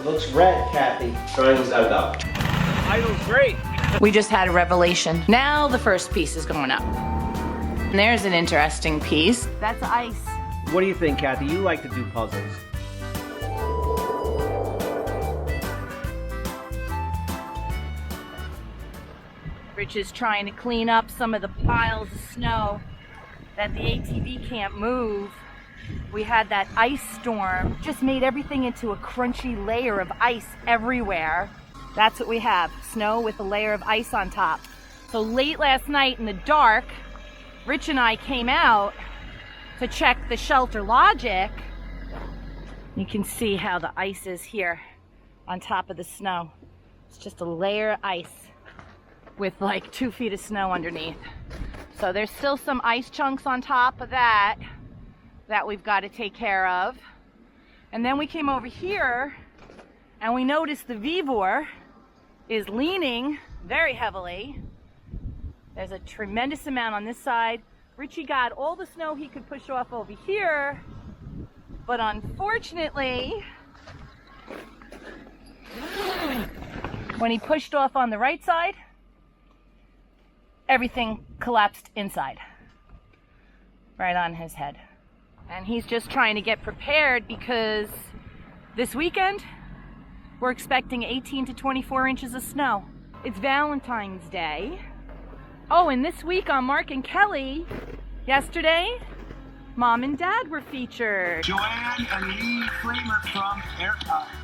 It looks red, Kathy. Triangles out of. Idle's great. We just had a revelation. Now the first piece is going up. And there's an interesting piece. That's ice. What do you think, Kathy? You like to do puzzles. Rich is trying to clean up some of the piles of snow that the ATV can't move. We had that ice storm, just made everything into a crunchy layer of ice everywhere. That's what we have, snow with a layer of ice on top. So late last night in the dark, Rich and I came out to check the shelter logic. You can see how the ice is here on top of the snow. It's just a layer of ice with like 2 feet of snow underneath. So there's still some ice chunks on top of that we've got to take care of. And then we came over here and we noticed the Vivor is leaning very heavily. There's a tremendous amount on this side. Richie got all the snow he could push off over here, but unfortunately, when he pushed off on the right side, everything collapsed inside, right on his head. And he's just trying to get prepared because this weekend, we're expecting 18 to 24 inches of snow. It's Valentine's Day. Oh, and this week on Mark and Kelly, yesterday, Mom and Dad were featured. Joanne and Lee Kramer from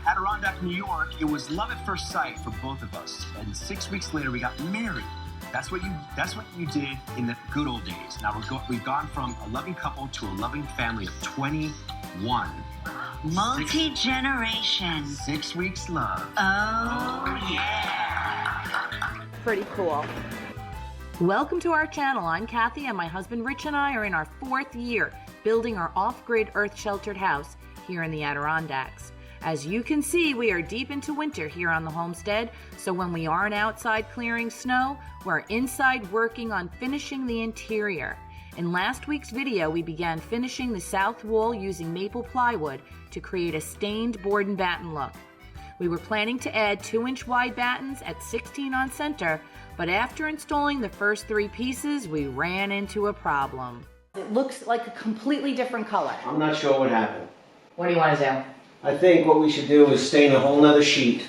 Adirondacks, New York. It was love at first sight for both of us. And 6 weeks later, we got married. That's what you did in the good old days. Now we've gone from a loving couple to a loving family of 21. Multi-generation. 6 weeks love. Oh, yeah. Pretty cool. Welcome to our channel. I'm Kathy and my husband Rich and I are in our 4th year building our off-grid earth-sheltered house here in the Adirondacks. As you can see, we are deep into winter here on the homestead, so when we aren't outside clearing snow, we're inside working on finishing the interior. In last week's video, we began finishing the south wall using maple plywood to create a stained board and batten look. We were planning to add 2-inch wide battens at 16 on center, but after installing the first 3 pieces, we ran into a problem. It looks like a completely different color. I'm not sure what happened. What do you want to do? I think what we should do is stain a whole nother sheet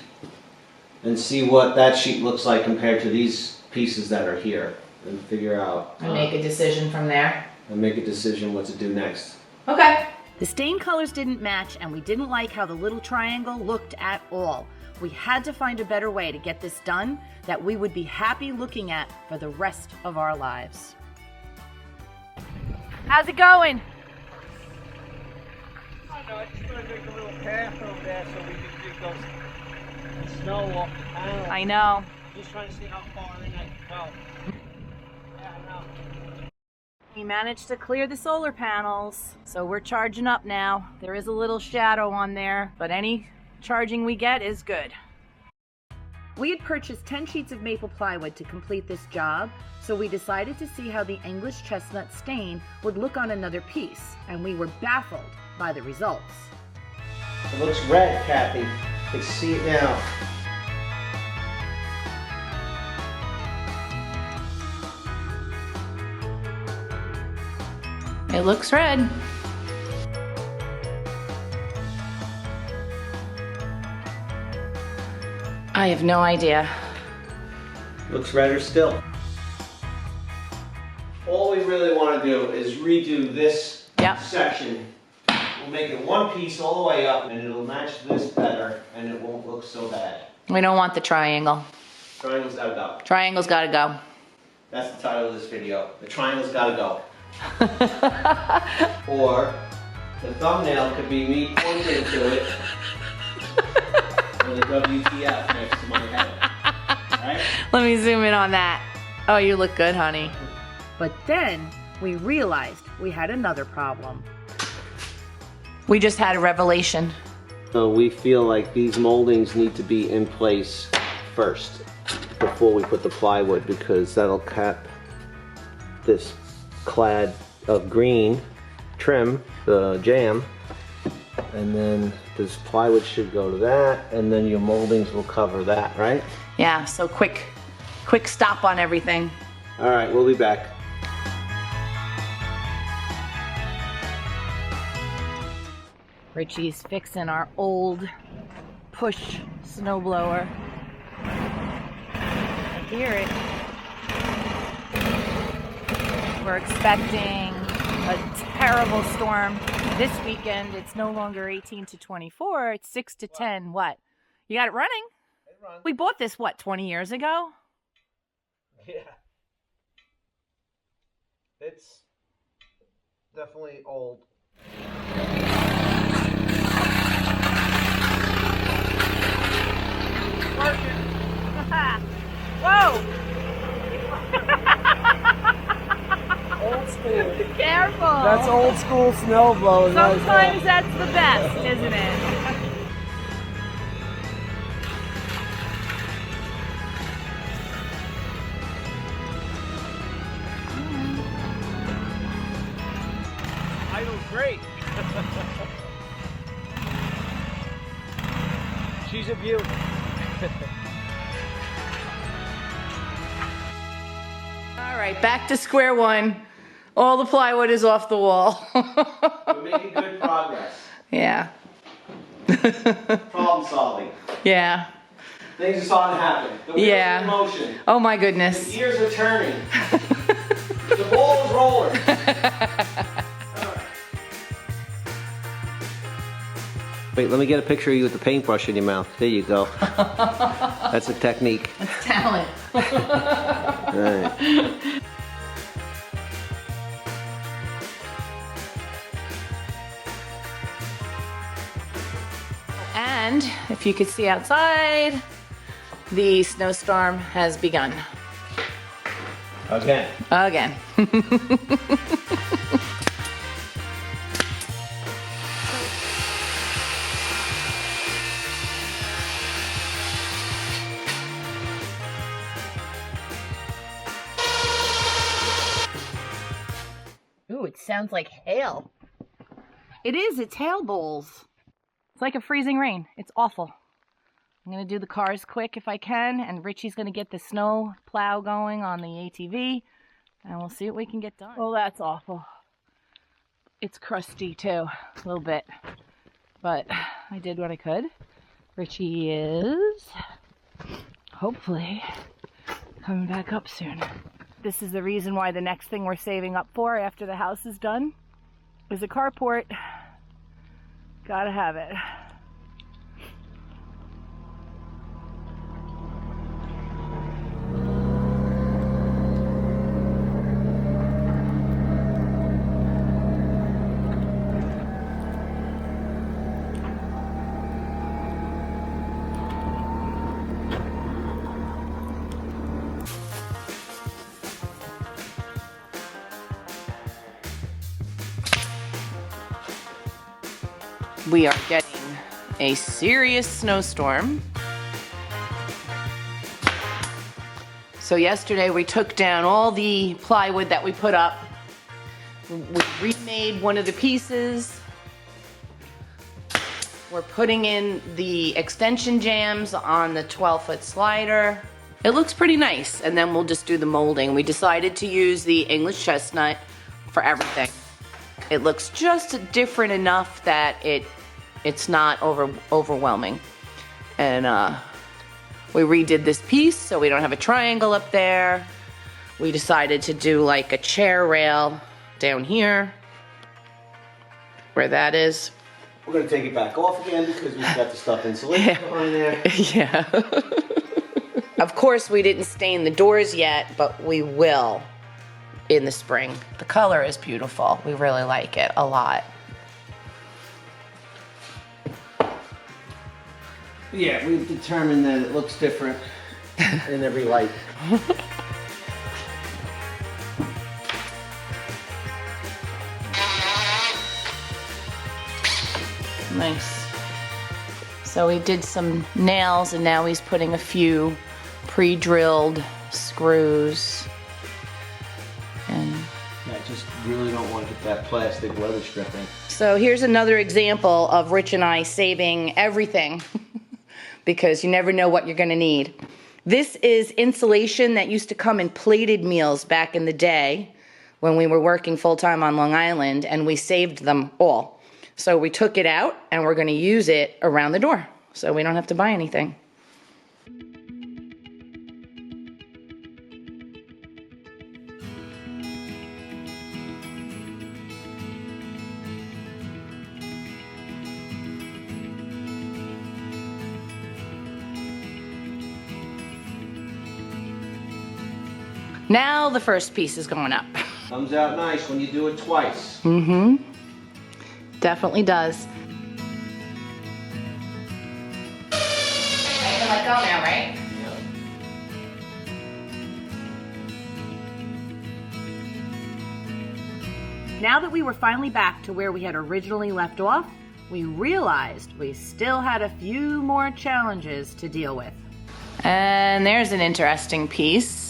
and see what that sheet looks like compared to these pieces that are here and figure out. And make a decision from there. And make a decision what to do next. Okay. The stain colors didn't match and we didn't like how the little triangle looked at all. We had to find a better way to get this done that we would be happy looking at for the rest of our lives. How's it going? I know, I just want to make a little path over there so we can dig those snow off the panel. I know. Just trying to see how far in I can go. Yeah, I know. We managed to clear the solar panels, so we're charging up now. There is a little shadow on there, but any charging we get is good. We had purchased 10 sheets of maple plywood to complete this job, so we decided to see how the English chestnut stain would look on another piece, and we were baffled by the results. It looks red, Kathy. I can see it now. It looks red. I have no idea. Looks redder still. All we really want to do is redo this section. We'll make it one piece all the way up and it'll match this better and it won't look so bad. We don't want the triangle. Triangle's gotta go. Triangle's gotta go. That's the title of this video. The triangle's gotta go. Or the thumbnail could be me pointing to it with a WTF next to my head. Right? Let me zoom in on that. Oh, you look good, honey. But then we realized we had another problem. We just had a revelation. So we feel like these moldings need to be in place first before we put the plywood because that'll cap this clad of green trim, the jam, and then this plywood should go to that, and then your moldings will cover that, right? Yeah, so quick stop on everything. All right, we'll be back. Richie's fixing our old push snowblower. I hear it. We're expecting a terrible storm this weekend. It's no longer 18 to 24, it's 6 to 10. What? You got it running? It runs. We bought this, what, 20 years ago? Yeah. It's definitely old. Whoa! Old school. Careful! That's old school snow blowing. Sometimes that's the best, isn't it? Idle's great. She's a beaut. All right, back to square one. All the plywood is off the wall. We're making good progress. Yeah. Problem solving. Yeah. Things are starting to happen. The wheels are in motion. Oh my goodness. The gears are turning. The ball is rolling. Wait, let me get a picture of you with the paintbrush in your mouth. There you go. That's a technique. That's talent. All right. And if you could see outside, the snowstorm has begun. Again. Again. Ooh, it sounds like hail. It is, it's hail bowls. It's like a freezing rain. It's awful. I'm gonna do the cars quick if I can, and Richie's gonna get the snow plow going on the ATV, and we'll see what we can get done. Oh, that's awful. It's crusty too, a little bit, but I did what I could. Richie is hopefully coming back up soon. This is the reason why the next thing we're saving up for after the house is done is a carport. Gotta have it. We are getting a serious snowstorm. So yesterday we took down all the plywood that we put up. We remade one of the pieces. We're putting in the extension jambs on the 12-foot slider. It looks pretty nice, and then we'll just do the molding. We decided to use the English chestnut for everything. It looks just different enough that it's not overwhelming. And we redid this piece so we don't have a triangle up there. We decided to do like a chair rail down here where that is. We're going to take it back off again because we've got the stuff insulated behind there. Yeah. Of course we didn't stain the doors yet, but we will in the spring. The color is beautiful. We really like it a lot. Yeah, we've determined that it looks different in every light. Nice. So we did some nails, and now he's putting a few pre-drilled screws. And Yeah, just really don't want to hit that plastic weather stripping. So here's another example of Rich and I saving everything because you never know what you're going to need. This is insulation that used to come in plated meals back in the day when we were working full-time on Long Island, and we saved them all. So we took it out and we're going to use it around the door so we don't have to buy anything. Now the first piece is going up. Comes out nice when you do it twice. Mm-hmm. Definitely does. I can let go now, right? Yep. Now that we were finally back to where we had originally left off, we realized we still had a few more challenges to deal with. And there's an interesting piece.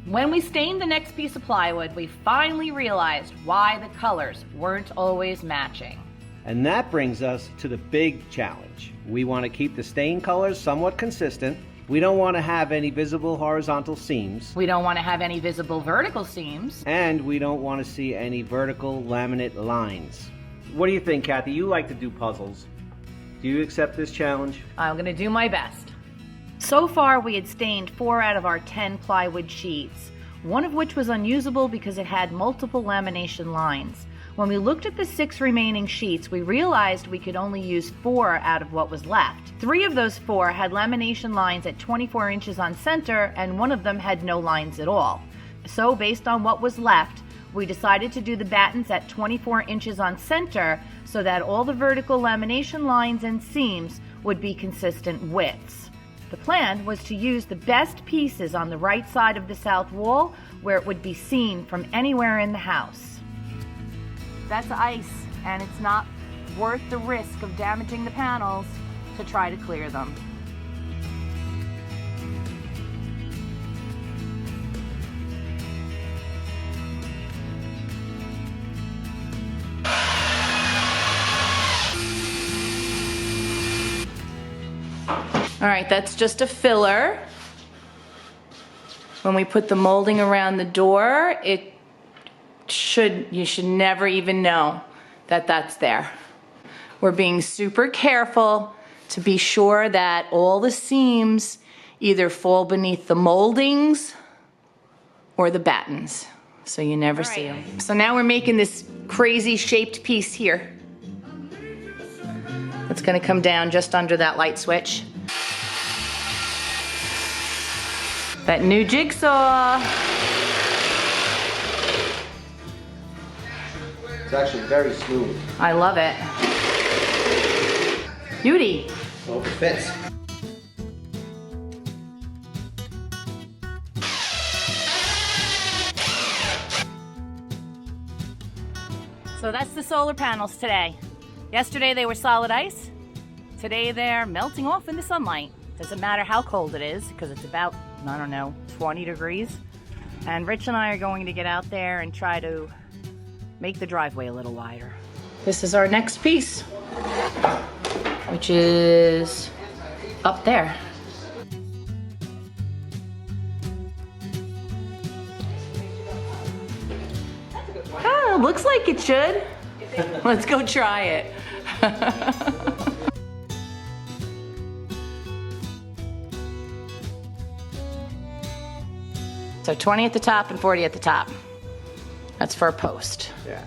When we stained the next piece of plywood, we finally realized why the colors weren't always matching. And that brings us to the big challenge. We want to keep the stain colors somewhat consistent. We don't want to have any visible horizontal seams. We don't want to have any visible vertical seams. And we don't want to see any vertical laminate lines. What do you think, Kathy? You like to do puzzles. Do you accept this challenge? I'm going to do my best. So far, we had stained 4 out of our 10 plywood sheets, one of which was unusable because it had multiple lamination lines. When we looked at the 6 remaining sheets, we realized we could only use 4 out of what was left. 3 of those 4 had lamination lines at 24 inches on center, and one of them had no lines at all. So based on what was left, we decided to do the battens at 24 inches on center so that all the vertical lamination lines and seams would be consistent widths. The plan was to use the best pieces on the right side of the south wall where it would be seen from anywhere in the house. That's ice, and it's not worth the risk of damaging the panels to try to clear them. All right, that's just a filler. When we put the molding around the door, you should never even know that that's there. We're being super careful to be sure that all the seams either fall beneath the moldings or the battens, so you never see them. So now we're making this crazy shaped piece here. It's gonna come down just under that light switch. That new jigsaw. It's actually very smooth. I love it. Beauty. Oh, it fits. So that's the solar panels today. Yesterday they were solid ice. Today they're melting off in the sunlight. Doesn't matter how cold it is because it's about, I don't know, 20 degrees. And Rich and I are going to get out there and try to make the driveway a little wider. This is our next piece, which is up there. Ah, looks like it should. Let's go try it. So 20 at the top and 40 at the top. That's for a post. Yeah.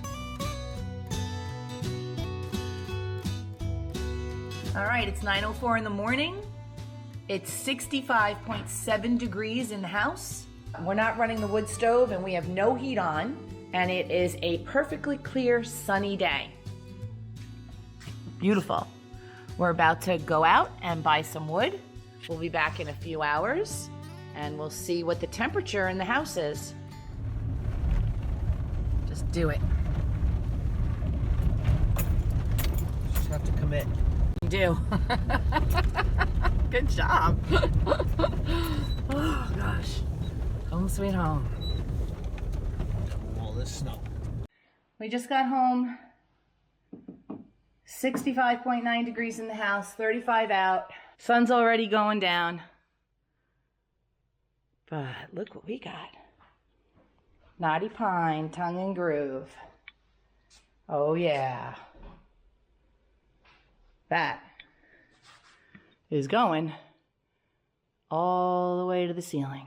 All right, it's 9:04 in the morning. It's 65.7 degrees in the house. We're not running the wood stove and we have no heat on. And it is a perfectly clear, sunny day. Beautiful. We're about to go out and buy some wood. We'll be back in a few hours. And we'll see what the temperature in the house is. Just do it. Just have to commit. You do. Good job. Oh gosh. Home sweet home. All this snow. We just got home. 65.9 degrees in the house, 35 out. Sun's already going down. But look what we got. Knotty pine, tongue and groove. Oh yeah. That is going all the way to the ceiling.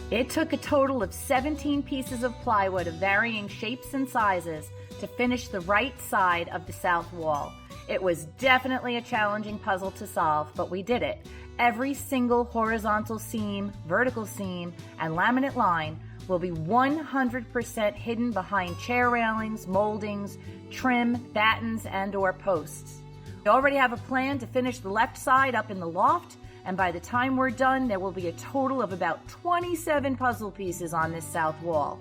It took a total of 17 pieces of plywood of varying shapes and sizes to finish the right side of the south wall. It was definitely a challenging puzzle to solve, but we did it. Every single horizontal seam, vertical seam, and laminate line will be 100% hidden behind chair railings, moldings, trim, battens, and/or posts. We already have a plan to finish the left side up in the loft, and by the time we're done, there will be a total of about 27 puzzle pieces on this south wall.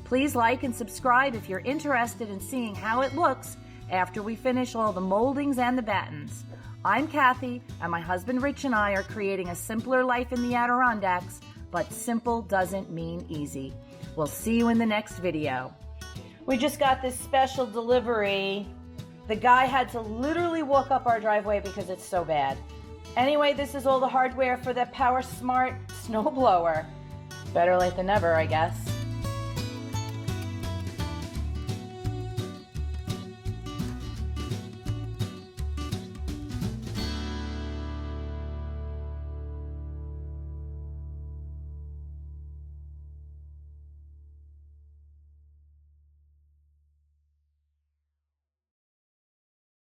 Please like and subscribe if you're interested in seeing how it looks after we finish all the moldings and the battens. I'm Kathy, and my husband Rich and I are creating a simpler life in the Adirondacks, but simple doesn't mean easy. We'll see you in the next video. We just got this special delivery. The guy had to literally walk up our driveway because it's so bad. Anyway, this is all the hardware for the Power Smart snowblower. Better late than never, I guess.